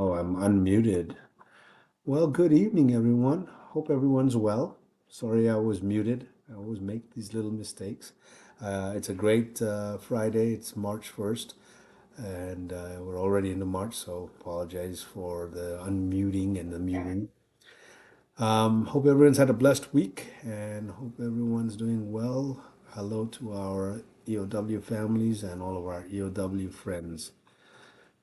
Oh, I'm unmuted. Well, good evening, everyone. Hope everyone's well. Sorry I was muted. I always make these little mistakes. It's a great Friday. It's March 1st, and we're already into March, so apologize for the unmuting and the muting. Hope everyone's had a blessed week and hope everyone's doing well. Hello to our EOW families and all of our EOW friends.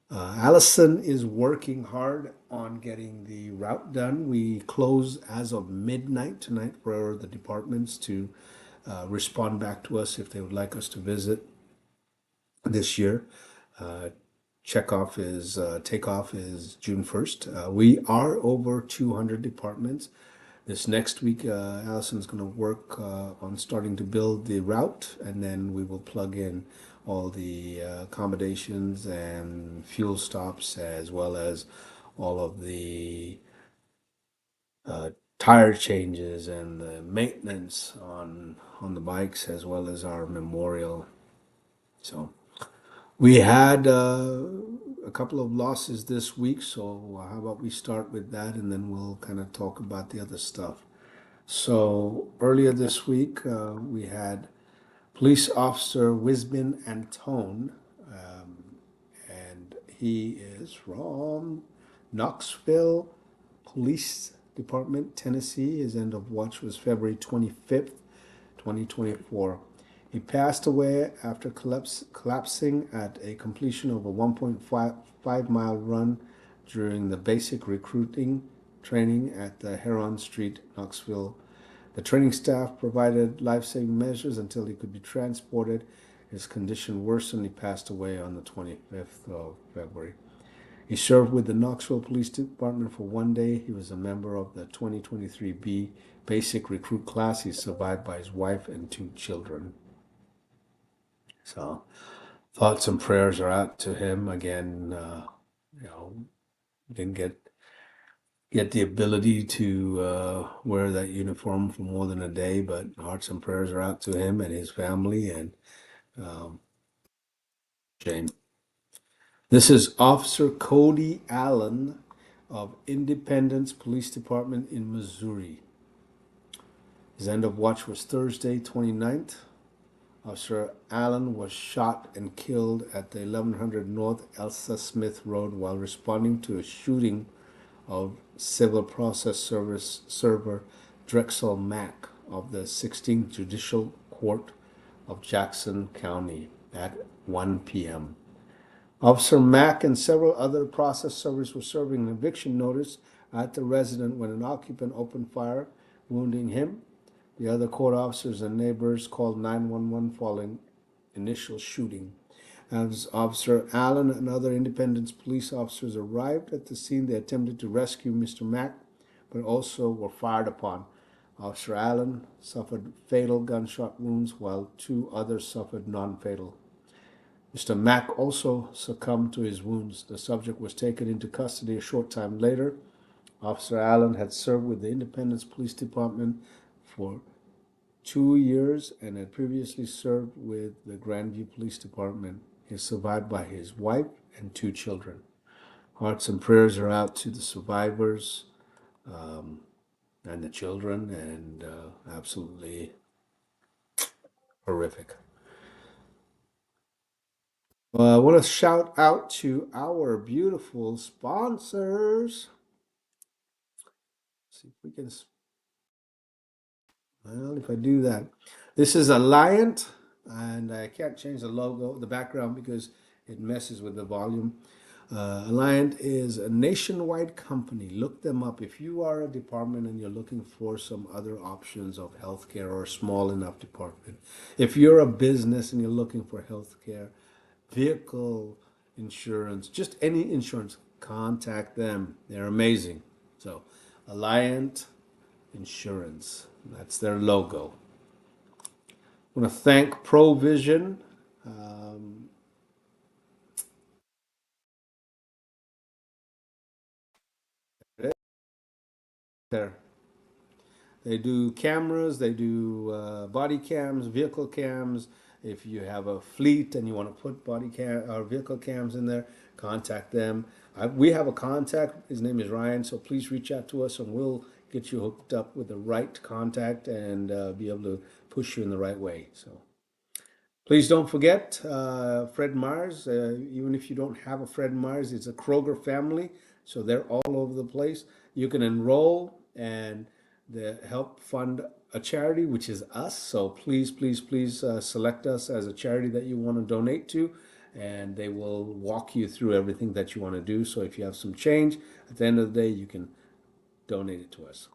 Allison is working hard on getting the route done. We close as of midnight tonight for the departments to respond back to us if they would like us to visit this year. Uh, Takeoff is June 1st. We are over 200 departments. This next week, Allison's going to work on starting to build the route, and then we will plug in all the accommodations and fuel stops, as well as all of the uh, tire changes and the maintenance on the bikes, as well as our memorial. So we had a couple of losses this week, so how about we start with that, and then we'll kind of talk about the other stuff. So earlier this week, we had police officer Wisbin Antone, and he is from Knoxville Police Department, Tennessee. His end of watch was February 25th, 2024. He passed away after collapsing at a completion of a 1.5 mile run during the basic recruiting training at the Heron Street, Knoxville. The training staff provided life-saving measures until he could be transported. His condition worsened. He passed away on the 25th of February. He served with the Knoxville Police Department for one day. He was a member of the 2023B basic recruit class. He's survived by his wife and two children. So thoughts and prayers are out to him. Again, you know, didn't get the ability to wear that uniform for more than a day, but hearts and prayers are out to him and his family, and um, shame. This is Officer Cody Allen of Independence Police Department in Missouri. His end of watch was Thursday, 29th. Officer Allen was shot and killed at the 1100 North Elsa Smith Road while responding to a shooting of Civil Process Service server Drexel Mack of the 16th Judicial Court of Jackson County at 1 p.m. Officer Mack and several other process servers were serving an eviction notice at the resident when an occupant opened fire, wounding him. The other court officers and neighbors called 911 following initial shooting. As Officer Allen and other Independence police officers arrived at the scene, they attempted to rescue Mr. Mack, but also were fired upon. Officer Allen suffered fatal gunshot wounds, while two others suffered non-fatal. Mr. Mack also succumbed to his wounds. The subject was taken into custody a short time later. Officer Allen had served with the Independence Police Department for 2 years and had previously served with the Grandview Police Department. He is survived by his wife and two children. Hearts and prayers are out to the survivors um, and the children, and absolutely horrific. I want to shout out to our beautiful sponsors. See if we can. Well, if I do that, this is Alliant, and I can't change the logo, the background, because it messes with the volume. Alliant is a nationwide company. Look them up. If you are a department and you're looking for some other options of healthcare or a small enough department, if you're a business and you're looking for healthcare, vehicle insurance, just any insurance, contact them. They're amazing. So, Alliant Insurance, that's their logo. I want to thank Provision. Um, there. They do cameras, they do body cams, vehicle cams. If you have a fleet and you want to put body cam or vehicle cams in there, contact them. we have a contact. His name is Ryan, so please reach out to us and we'll get you hooked up with the right contact and be able to push you in the right way. So please don't forget Fred Meyers. Even if you don't have a Fred Meyers, it's a Kroger family, so they're all over the place. You can enroll and help fund a charity, which is us. So please, please, please select us as a charity that you want to donate to, and they will walk you through everything that you want to do. So if you have some change at the end of the day, you can donate it to us.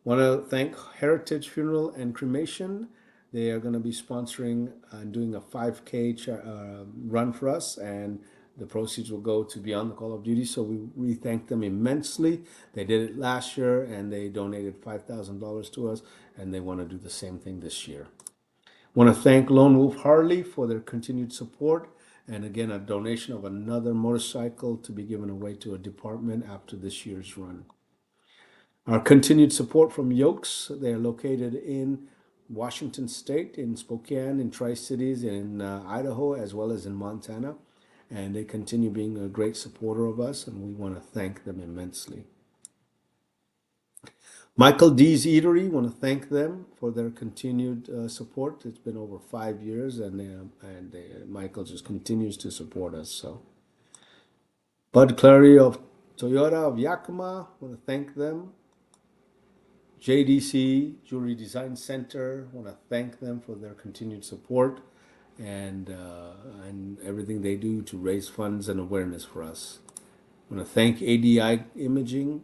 Want to thank Heritage Funeral and Cremation. They are going to be sponsoring and doing a 5K run for us, and the proceeds will go to Beyond the Call of Duty. So we thank them immensely. They did it last year, and they donated $5,000 to us, and they want to do the same thing this year. Want to thank Lone Wolf Harley for their continued support, and again, a donation of another motorcycle to be given away to a department after this year's run. Our continued support from Yokes. They are located in Washington State, in Spokane, in Tri-Cities, in Idaho, as well as in Montana. And they continue being a great supporter of us, and we want to thank them immensely. Michael D's Eatery, want to thank them for their continued support. It's been over 5 years, and Michael just continues to support us. So, Bud Clary of Toyota of Yakima, want to thank them. JDC, Jewelry Design Center, want to thank them for their continued support and everything they do to raise funds and awareness for us. I want to thank ADI Imaging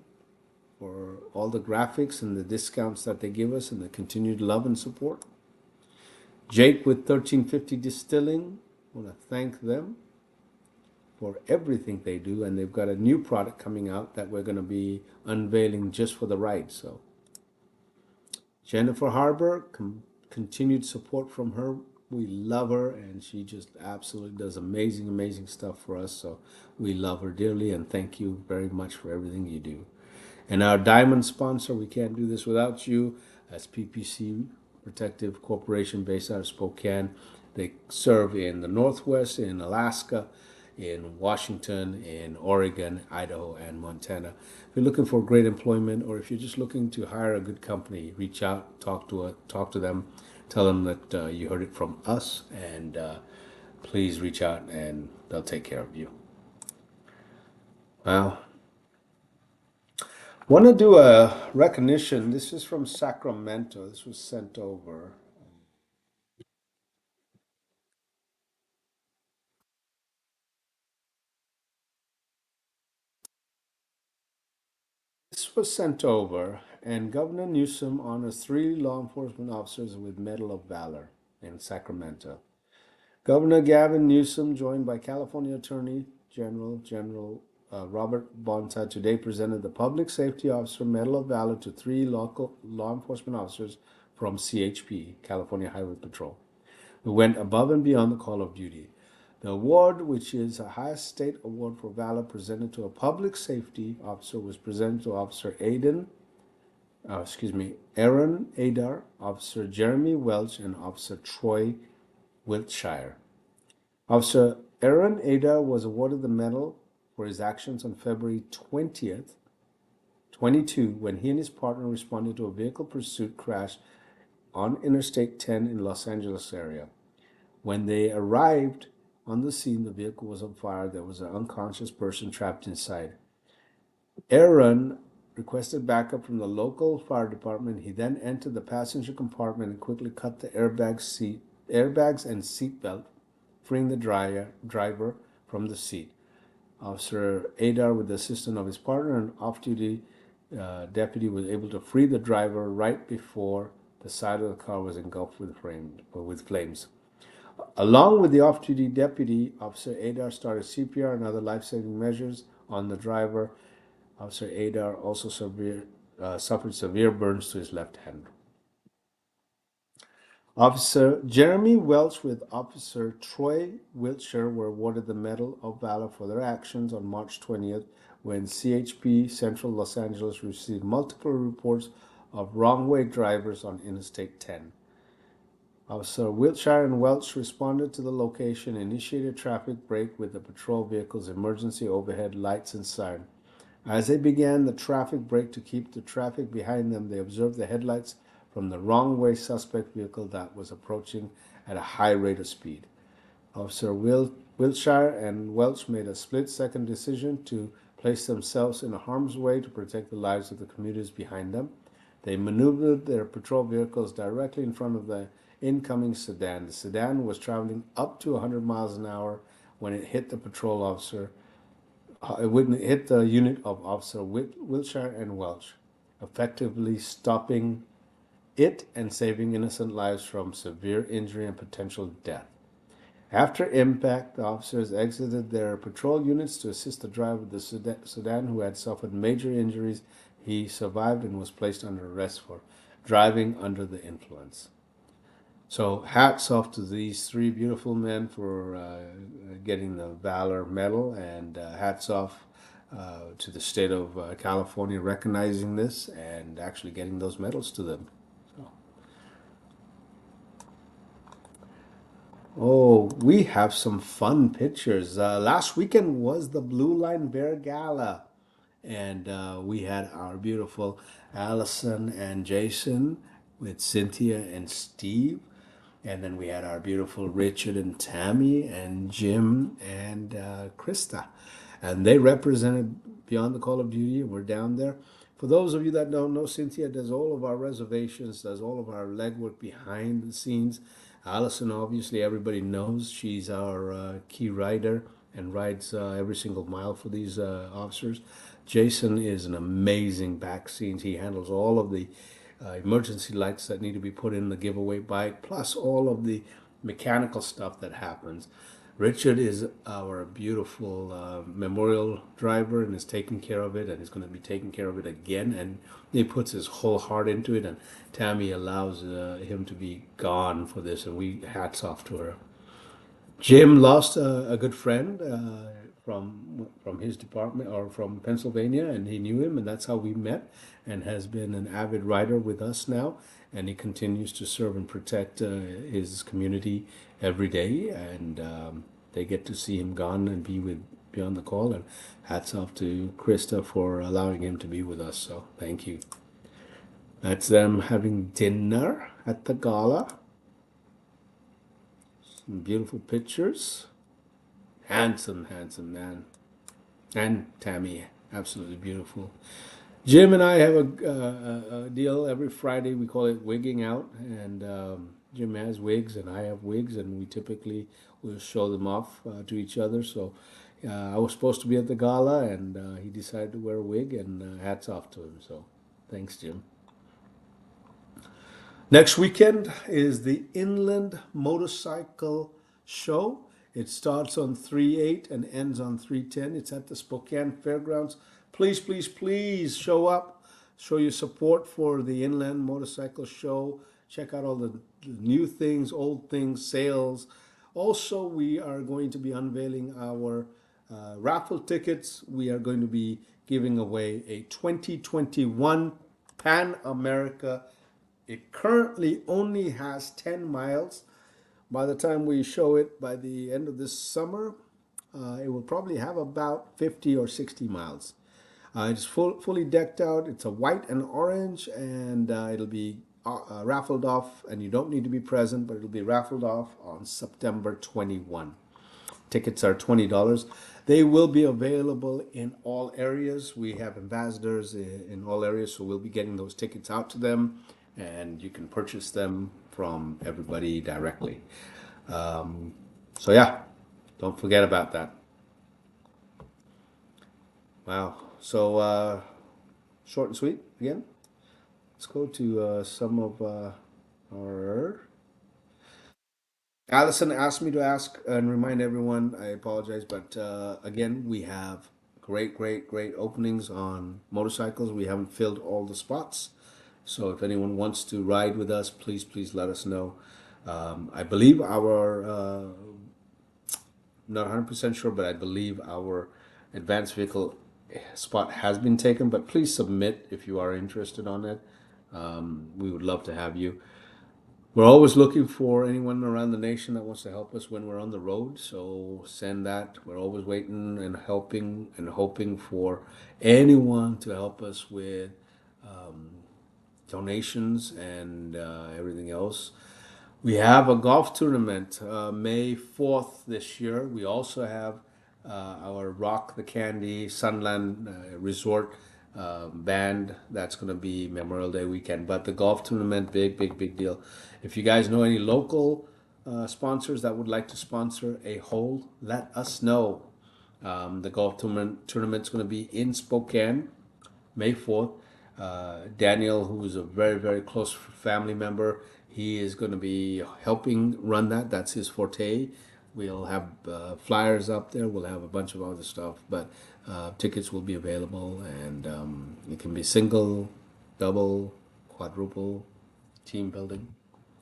for all the graphics and the discounts that they give us and the continued love and support. Jake with 1350 Distilling, I want to thank them for everything they do, and they've got a new product coming out that we're going to be unveiling just for the ride. So Jennifer Harbor, continued support from her. We love her, and she just absolutely does amazing, amazing stuff for us. So we love her dearly, and thank you very much for everything you do. And our diamond sponsor, we can't do this without you, as PPC Protective Corporation based out of Spokane. They serve in the Northwest, in Alaska, in Washington, in Oregon, Idaho, and Montana. If you're looking for great employment, or if you're just looking to hire a good company, reach out, talk to them, tell them that you heard it from us, and please reach out, and they'll take care of you. Well, want to do a recognition. This is from Sacramento. This was sent over. This was sent over, and Governor Newsom honors 3 law enforcement officers with Medal of Valor in Sacramento. Governor Gavin Newsom, joined by California Attorney General Robert Bonta, today presented the Public Safety Officer Medal of Valor to 3 local law enforcement officers from CHP, California Highway Patrol, who went above and beyond the call of duty. The award, which is the highest state award for valor presented to a public safety officer, was presented to Officer Aaron Adar, Officer Jeremy Welch, and Officer Troy Wiltshire. Officer Aaron Adar was awarded the medal for his actions on February 20th, 22, when he and his partner responded to a vehicle pursuit crash on Interstate 10 in Los Angeles area. When they arrived on the scene, the vehicle was on fire. There was an unconscious person trapped inside. Aaron requested backup from the local fire department. He then entered the passenger compartment and quickly cut the airbags and seatbelt, freeing the driver from the seat. Officer Adar, with the assistance of his partner and off-duty deputy, was able to free the driver right before the side of the car was engulfed with flames. Along with the off-duty deputy, Officer Adar started CPR and other life-saving measures on the driver. Officer Adar also suffered severe burns to his left hand. Officer Jeremy Welch with Officer Troy Wiltshire were awarded the Medal of Valor for their actions on March 20th when CHP Central Los Angeles received multiple reports of wrong-way drivers on Interstate 10. Officer Wiltshire and Welch responded to the location, initiated traffic break with the patrol vehicle's emergency overhead lights and siren. As they began the traffic break to keep the traffic behind them, they observed the headlights from the wrong way suspect vehicle that was approaching at a high rate of speed. Officer Wiltshire and Welch made a split-second decision to place themselves in harm's way to protect the lives of the commuters behind them. They maneuvered their patrol vehicles directly in front of the incoming sedan. The sedan was traveling up to 100 miles an hour when it hit the patrol officer. It wouldn't hit the unit of Officer Wiltshire and Welch, effectively stopping it and saving innocent lives from severe injury and potential death. After impact, the officers exited their patrol units to assist the driver of the sedan who had suffered major injuries. He survived and was placed under arrest for driving under the influence. So hats off to these three beautiful men for getting the Valor Medal, and hats off to the state of California recognizing this and actually getting those medals to them. Oh, we have some fun pictures. Last weekend was the Blue Line Bear Gala, and we had our beautiful Allison and Jason with Cynthia and Steve. And then we had our beautiful Richard and Tammy and Jim and Krista. And they represented Beyond the Call of Duty. We're down there. For those of you that don't know, Cynthia does all of our reservations, does all of our legwork behind the scenes. Allison, obviously, everybody knows. She's our key rider and rides every single mile for these officers. Jason is an amazing back scenes. He handles all of the emergency lights that need to be put in the giveaway bike, plus all of the mechanical stuff that happens. Richard is our beautiful memorial driver and is taking care of it, and is going to be taking care of it again, and he puts his whole heart into it, and Tammy allows him to be gone for this, and we hats off to her. Jim lost a good friend from his department or from Pennsylvania, and he knew him, and that's how we met, and has been an avid rider with us now, and he continues to serve and protect his community every day, and they get to see him gone and be with Beyond the Call, and hats off to Krista for allowing him to be with us. So thank you. That's them having dinner at the gala. Some beautiful pictures. Handsome, handsome man. And Tammy, absolutely beautiful. Jim and I have a deal every Friday. We call it Wigging Out. And Jim has wigs and I have wigs. And we typically will show them off to each other. So I was supposed to be at the gala, and he decided to wear a wig. And hats off to him. So thanks, Jim. Next weekend is the Inland Motorcycle Show. It starts on 3/8 and ends on 3/10. It's at the Spokane Fairgrounds. Please, please, please show up. Show your support for the Inland Motorcycle Show. Check out all the new things, old things, sales. Also, we are going to be unveiling our raffle tickets. We are going to be giving away a 2021 Pan America. It currently only has 10 miles. By the time we show it by the end of this summer, it will probably have about 50 or 60 miles. It's fully decked out. It's a white and orange, and it'll be raffled off, and you don't need to be present, but it'll be raffled off on September 21. Tickets are $20. They will be available in all areas. We have ambassadors in all areas, so we'll be getting those tickets out to them, and you can purchase them from everybody directly. So yeah, don't forget about that. Wow. So short and sweet again. Let's go to some of our. Allison asked me to ask and remind everyone. I apologize, but again, we have great openings on motorcycles. We haven't filled all the spots. So if anyone wants to ride with us, please let us know. I believe our, not 100% sure, but I believe our advanced vehicle spot has been taken, but please submit if you are interested on it. We would love to have you. We're always looking for anyone around the nation that wants to help us when we're on the road. So send that. We're always waiting and helping and hoping for anyone to help us with donations and everything else. We have a golf tournament May 4th this year. We also have our Rock the Candy Sunland Resort band. That's going to be Memorial Day weekend. But the golf tournament, big, big, big deal. If you guys know any local sponsors that would like to sponsor a hole, let us know. The golf tournament's going to be in Spokane, May 4th. Daniel, who is a very, very close family member, he is going to be helping run that. That's his forte. We'll have flyers up there. We'll have a bunch of other stuff, but tickets will be available, and it can be single, double, quadruple, team building.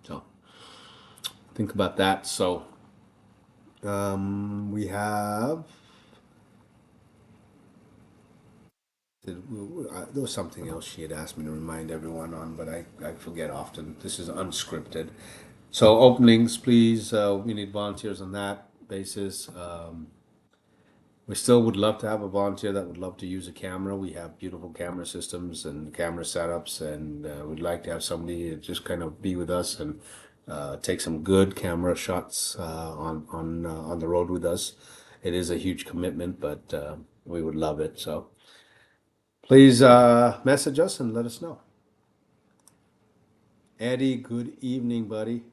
So think about that. So we have. There was something else she had asked me to remind everyone on, but I forget often. This is unscripted. So openings, please. We need volunteers on that basis. We still would love to have a volunteer that would love to use a camera. We have beautiful camera systems and camera setups, and we'd like to have somebody to just kind of be with us and take some good camera shots on the road with us. It is a huge commitment, but we would love it. So please message us and let us know. Eddie, good evening, buddy.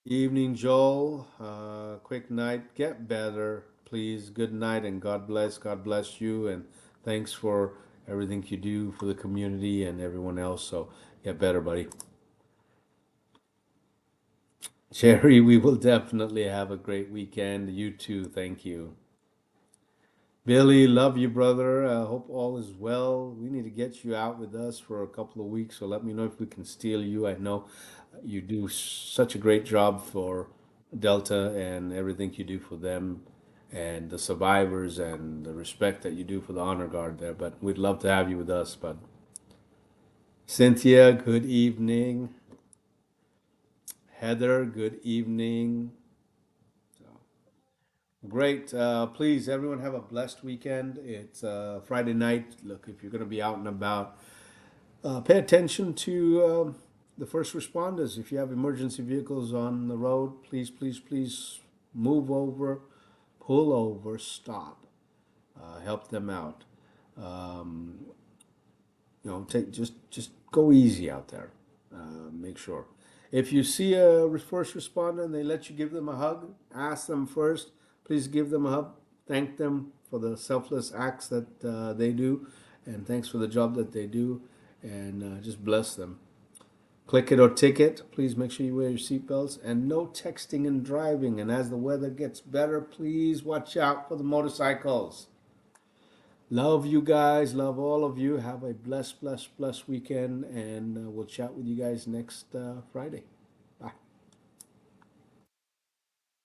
Evening, Joel. Quick night. Get better, please. Good night and God bless. God bless you. And thanks for everything you do for the community and everyone else. So get better, buddy. Jerry, we will definitely have a great weekend. You too. Thank you. Billy, love you, brother. Hope all is well. We need to get you out with us for a couple of weeks, so let me know if we can steal you. I know you do such a great job for Delta and everything you do for them and the survivors and the respect that you do for the honor guard there. But we'd love to have you with us. But Cynthia, good evening. Heather, good evening. Great. Please, everyone, have a blessed weekend. It's Friday night. Look, if you're going to be out and about, pay attention to the first responders. If you have emergency vehicles on the road, please, please, please move over, pull over, stop, help them out. Um, take just go easy out there. Make sure. If you see a first responder and they let you give them a hug, ask them first. Please give them a hug. Thank them for the selfless acts that they do, and thanks for the job that they do, and just bless them. Click it or ticket. Please make sure you wear your seatbelts and no texting and driving. And as the weather gets better, please watch out for the motorcycles. Love you guys. Love all of you. Have a blessed, blessed, blessed weekend. And we'll chat with you guys next Friday.